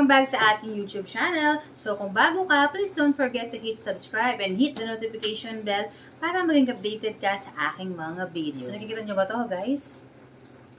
Welcome back sa ating YouTube channel. So kung bago ka, please don't forget to hit subscribe and hit the notification bell para maging updated ka sa aking mga videos. So nakikita nyo ba to, guys?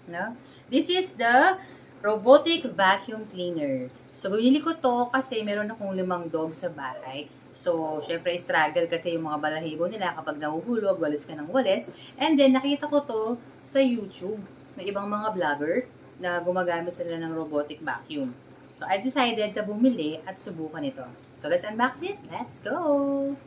No? This is the Robotic Vacuum Cleaner. So binili ko to kasi meron akong 5 dogs sa bahay. So syempre struggle kasi yung mga balahibo nila kapag nahuhulog, walis ka ng walis. And then nakita ko to sa YouTube ng ibang mga vlogger na gumagamit sila ng robotic vacuum. So, I decided na bumili at subukan ito. So, let's unbox it. Let's go!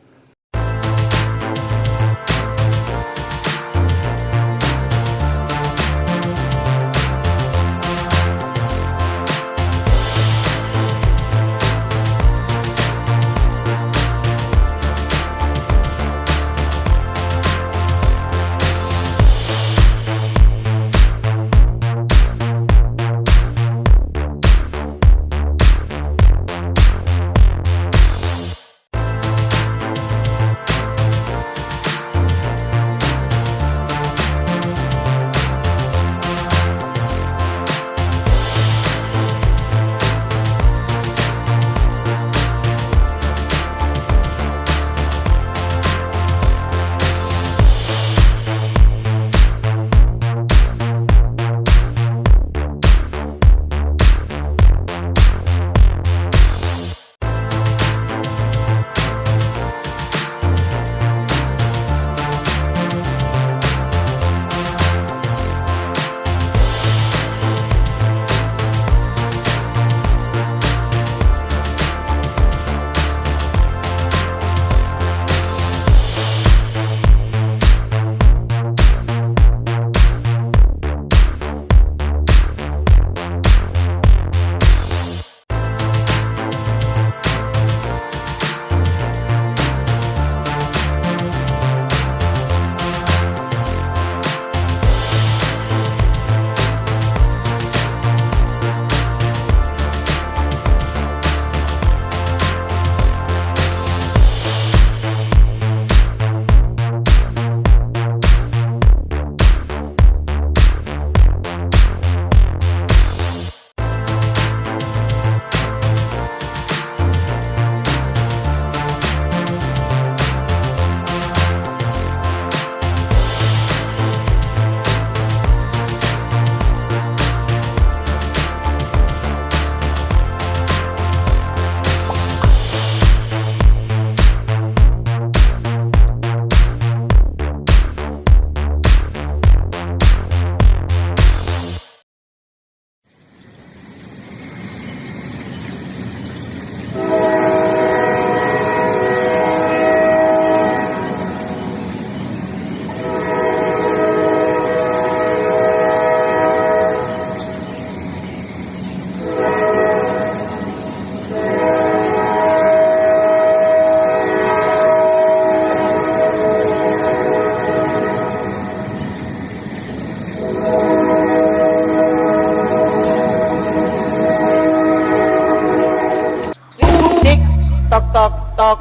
Tok tok tok,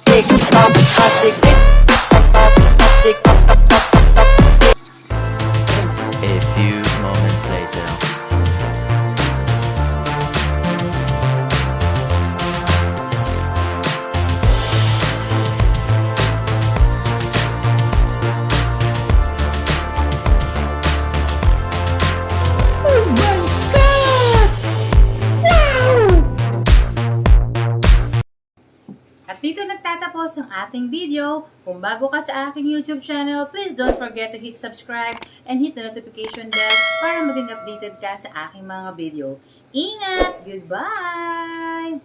tik tok tik tik, tok tok tik tok tok tok tok. A few moments later. Oh my God! Wow! At dito nagtatapos ang ating video. Kung bago ka sa aking YouTube channel, please don't forget to hit subscribe and hit the notification bell para maging updated ka sa aking mga video. Ingat! Goodbye!